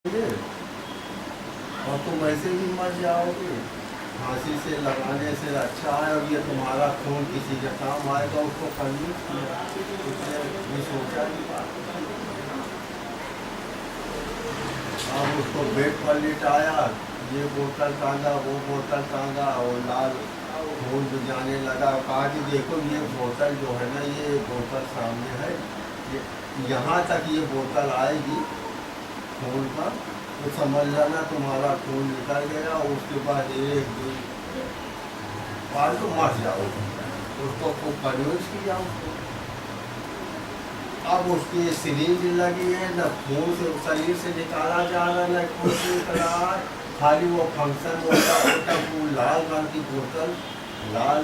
और तुम वैसे ही मर जाओगे। फांसी से लगाने से अच्छा है। और ये तुम्हारा खून किसी के काम आएगा, उसको कन्विंस किया, उसने ये सोचा ही बात। अब उसको बेड पर लिटाया, ये बोतल टांगा, वो बोतल टांगा, और लाल खून भी जाने लगा। कहा कि देखो ये बोतल जो है ना, ये बोतल सामने है, ये यहाँ तक ये बोतल आएगी खून का, तो समझ लेना तुम्हारा खून निकल गया। उसके बाद एक दिन बाद तो मर जाओगे। उसको खूब कन्विंस किया उसको। अब उसकी सीरीज लगी है, न खून से शरीर से निकाला जा रहा, न खून से निकल रहा है, खाली वो फंक्शन होता होता वो लाल रंग की बोतल, लाल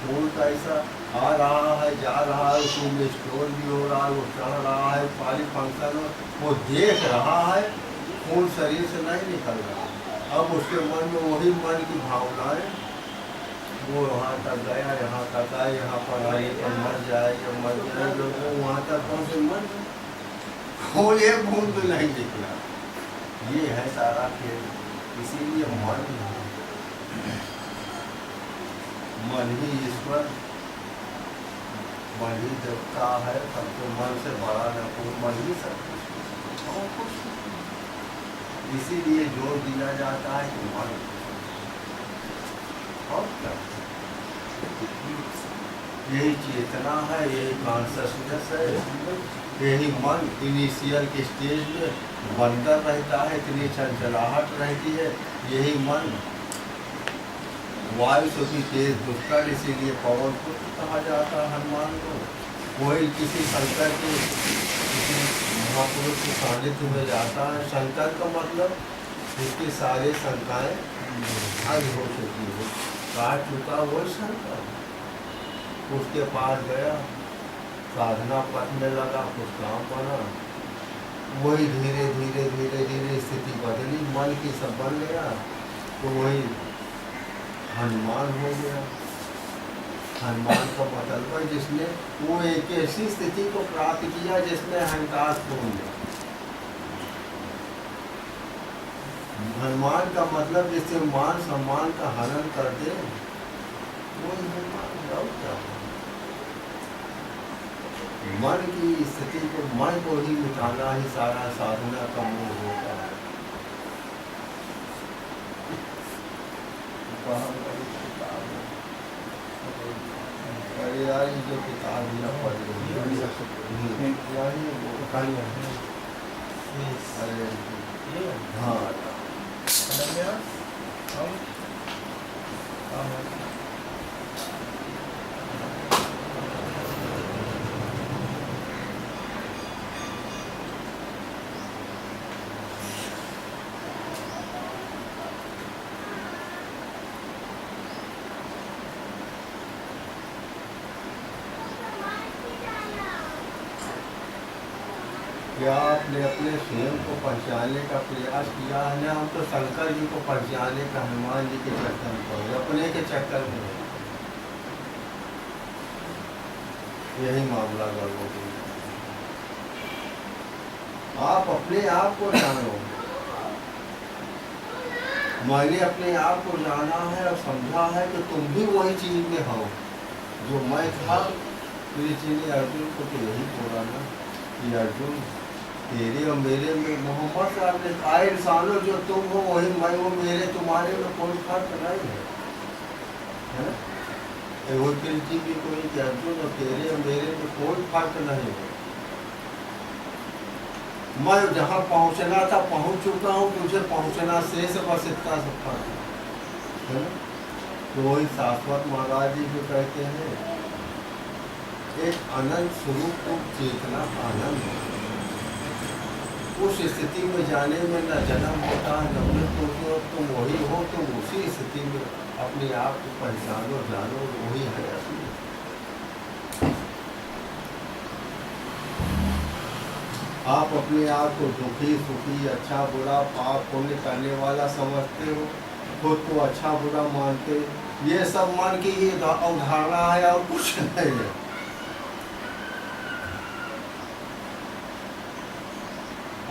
खून का ऐसा आ रहा है, जा रहा है, उसमें स्टोर भी हो रहा है, वो चढ़ रहा है, सारी फंक्शन वो देख रहा है, खून शरीर से नहीं निकल रहा। अब उसके मन में वही मन की भावनाएं, वो वहाँ तक गया, यहाँ तक आए, यहाँ पर आए पर मर जाए या मर जाए, जो वो वहाँ तक पहुँचे मर खून एक बूंद तो नहीं निकला। ये है सारा खेल। इसीलिए मन ही ईश्वर, मन ही देवता है। सबको मन से बड़ा न कोई, मन ही सब कुछ और कुछ नहीं। इसीलिए जोर दिया जाता है कि मन, और क्या, यही चेतना है, यही कॉन्शसनेस है, यही मन इनिशियल के स्टेज में बनकर रहता है, इतनी चंचलाहट रहती है। यही मन वायु से भी तेज दुष्कर, इसीलिए पवन पुत्र कहा जाता है हनुमान को। कोई किसी शंकर के, किसी महापुरुष के सानिध्य में जाता है, शंकर का मतलब इसकी सारे शंकाएं हल हो चुकी हो, काट चुका वो शंकर। उसके पास गया, साधना पथ में लगा, कुछ काम बना, वही धीरे धीरे धीरे धीरे स्थिति बदली, मन की सब बन गया, तो वही हनुमान हो गया। हनुमान का मतलब है जिसने वो एक ऐसी स्थिति को प्राप्त किया जिसमें अहंकार खो गया। हनुमान का मतलब जिससे मान सम्मान का हनन कर दे, वो हनुमान क्या। मन की स्थिति को, मन को ही मिटाना ही सारा साधना का मूल होता है। अरे यार ये जो किताब ना पढ़ रही अरे हाँ, क्या आपने अपने स्वयं को पहचानने का प्रयास किया है ना? हम तो शंकर जी को पहचाने का हनुमान जी के चक्कर में पड़े, अपने के चक्कर में। यही मामला गड़बड़। आप अपने आप को जानो। मैंने अपने आप को जाना है और समझा है कि तुम भी वही चीज में हो जो मैं था। मेरे जी ने अर्जुन को तो यही बोला ना कि अर्जुन तेरे और मेरे में मोहम्मद साहब ने आए इंसानों, जो तुम हो वही मैं वो, मेरे तुम्हारे में कोई फर्क नहीं है ना? वो जी भी कोई कि अर्जुन और तेरे और मेरे में कोई फर्क नहीं है। मैं जहाँ पहुँचना था पहुँच चुका हूँ, तुझे पहुँचना शेष बस इतना सब फर्क है ना? तो वही शाश्वत महाराज जी जो कहते हैं, एक अनंत स्वरूप को चेतना आनंद, उस स्थिति में जाने में न जन्म होता है न मृत्यु होती है। तुम वही हो, तुम उसी स्थिति में अपने आप को पहचानो, जानो, वही है असली। आप अपने आप को दुखी सुखी, अच्छा बुरा, पाप पुण्य करने वाला समझते हो, खुद को अच्छा बुरा मानते, ये सब मन की ही अवधारणा है और कुछ नहीं है।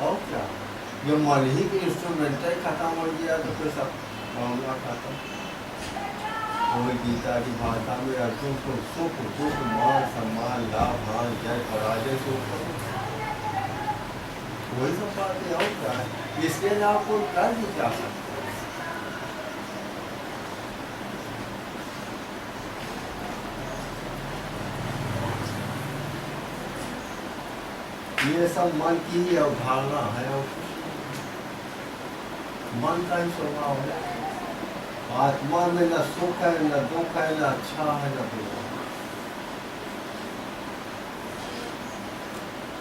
और क्या, जो मन ही की इंस्ट्रूमेंट है खत्म हो गया तो फिर सब मामला खत्म। वही गीता की भाषा में अर्जुन को सुख दुख मान सम्मान लाभ हान जय पराजय से ऊपर वही सब बातें और क्या है, इसके लिए आप कोई कर भी जा सकते। ये सब मन की ही अवधारणा है और मन का ही स्वभाव है। आत्मा में न सुख है न दुख है न अच्छा है न बुरा।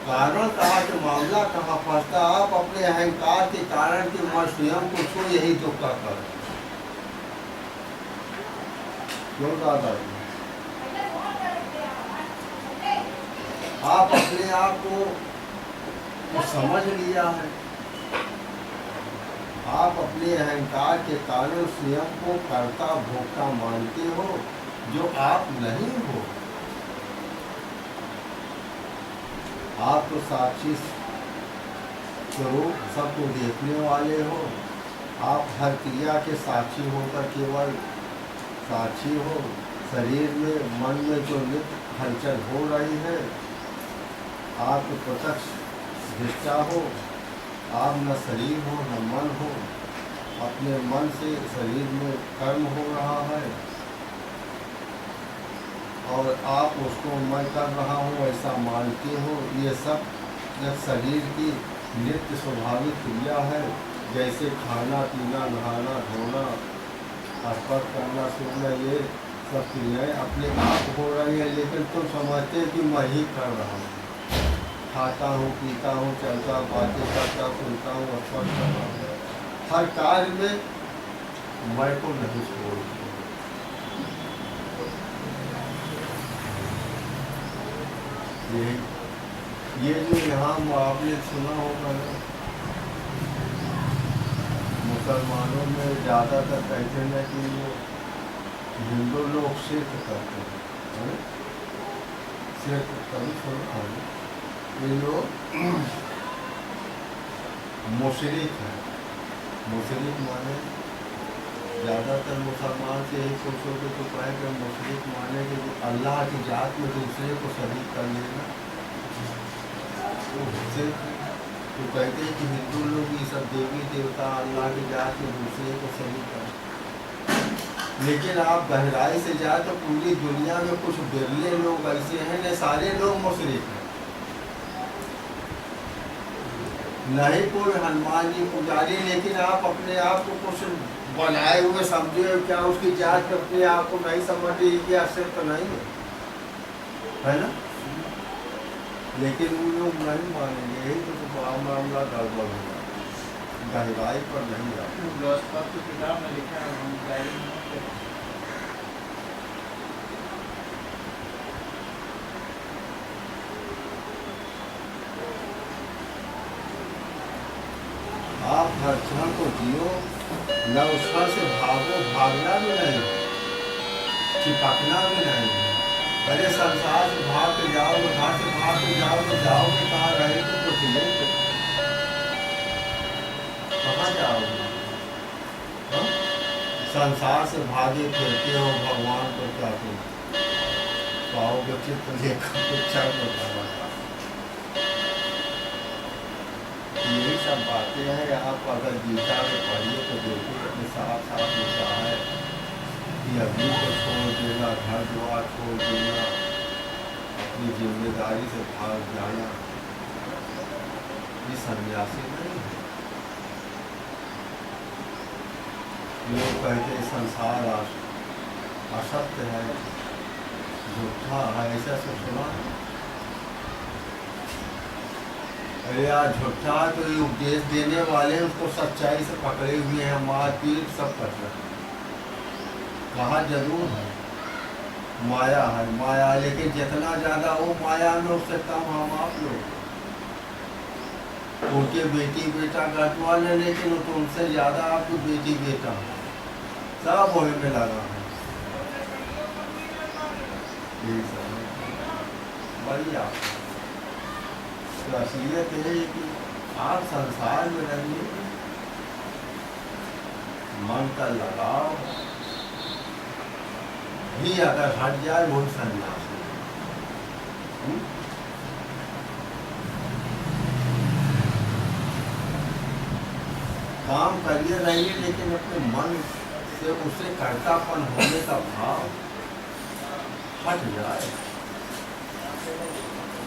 कारण कहाँ के मामला कहाँ फंसता, आप अपने अहंकार के कारण कि मैं स्वयं को छू, यही दुख का कारण क्यों दादा? आप अपने आप को समझ लिया है, आप अपने अहंकार के कारण स्वयं को कर्ता भोक्ता मानते हो जो आप नहीं हो। आप तो साक्षी स्वरूप सबको देखने वाले हो। आप हर क्रिया के साक्षी होकर केवल साक्षी हो। शरीर में मन में जो नित्य हलचल हो रही है आप प्रत्यक्ष दृष्टा हो। आप न शरीर हो न मन हो, अपने मन से शरीर में कर्म हो रहा है और आप उसको मैं कर रहा हूँ ऐसा मानते हो। ये सब एक शरीर की नित्य स्वाभाविक क्रिया है, जैसे खाना पीना नहाना धोना स्पर्श करना सोना, ये सब क्रियाएँ अपने आप हो रही है, लेकिन तुम समझते कि मैं ही कर रहा हूँ। खाता हूँ पीता हूँ चलता बातें करता सुनता हूँ स्पर्श कर रहा हूँ, हर कार्य में मैं को नहीं छोड़ती। ये जो यहाँ आपने सुना होगा ना, मुसलमानों में ज़्यादातर कहते हैं कि वो हिंदू लोग शिरक करते हैं, शिरक कभी सुना है। ये लोग मुशरिक हैं। मुशरिक माने ज़्यादातर मुसलमान से यही पूछोगे तो कहे कि मुशरिक माने कि अल्लाह की जात में दूसरे को शरीक कर लेना। तो कहते हैं कि हिंदू लोग ये सब देवी देवता अल्लाह की जात में दूसरे को शरीक कर, लेकिन आप गहराई से जाए तो पूरी दुनिया में कुछ बिरले लोग ऐसे हैं, न सारे लोग मुशरिक हैं। नहीं कोई हनुमान जी पुजारी, लेकिन आप अपने आप को कुछ बनाए हुए समझे क्या, उसकी जात अपने आप को नहीं समझ रही कि असर तो नहीं है ना, लेकिन वो लोग नहीं मानेंगे। यही तो मामला गड़बड़ होगा, गहराई पर नहीं जाता। किताब में लिखा है आप हर क्षण को जियो, न उस क्षण से भागो, भागना भी नहीं, चिपकना भी नहीं। अरे संसार से भाग के जाओगे, घर से भाग के जाओगे, जाओगे कहाँ, रहेगे कुछ नहीं, कहाँ जाओगे? संसार से भागे फिरते हो, भगवान को क्या तुम पाओगे? चित्त लेकर कुछ यही सब बातें हैं। आप अगर गीता में पढ़िए तो देखिए अपने साथ साथ लिखा है कि अभी को छोड़ देना, घर द्वार छोड़ देना, अपनी जिम्मेदारी से भाग जाना, ये सन्यासी नहीं है। लोग कहते हैं संसार असत्य है, झूठा है, ऐसा सब सुना है। अरे यार झूठा तो ये उपदेश देने वाले उसको सच्चाई से पकड़े हुए हैं, मारपीट सब कर रहे हैं। कहा जरूर है माया है, माया, लेकिन जितना ज़्यादा वो माया में उससे कम हम आप लोग। उनके बेटी बेटा गटवा ले, लेकिन तो उनसे ज़्यादा आपकी बेटी बेटा सब वही में लगा है। यही सब बढ़िया। तो असलियत है कि आप संसार में रहिए, मन का लगाव भी अगर हट जाए वो सन्यास है। काम करिए रहिए, लेकिन अपने मन से उसे कर्तापन होने का भाव हट जाए।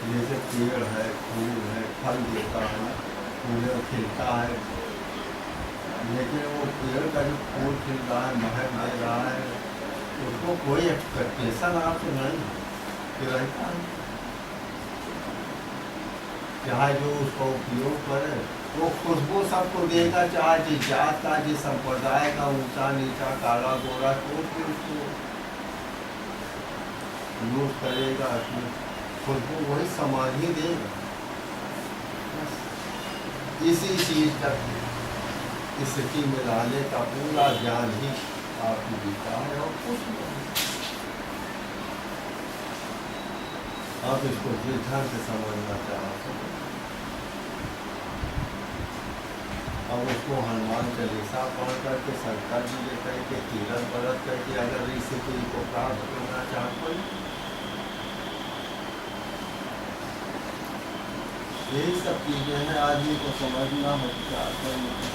जैसे पेड़ है, फूल है, फल देता है, फूल खिलता है, लेकिन वो पेड़ का जो फूल खिल रहा है, महक दे रहा है, उसको कोई एक्सपेक्टेशन आपसे नहीं कि रहता है। चाहे जो उसका उपयोग करे वो खुशबू सबको देगा, चाहे जिस जात का, जिस संप्रदाय का, ऊंचा नीचा, काला गोरा, तो फिर उसको यूज करेगा, खुशबू वही समान ही देगा। इसी चीज का स्थिति में रहने का पूरा ज्ञान ही आपकी गीता है और कुछ नहीं। आप इसको जिस ढंग से समझना चाहते हैं, अब उसको हनुमान चालीसा पढ़ करके, शंकर जी ले करके, तीरथ व्रत करके अगर इस स्थिति को प्राप्त करना चाहते हैं, यही सब चीजें हैं आदमी को समझना है, क्या करना है।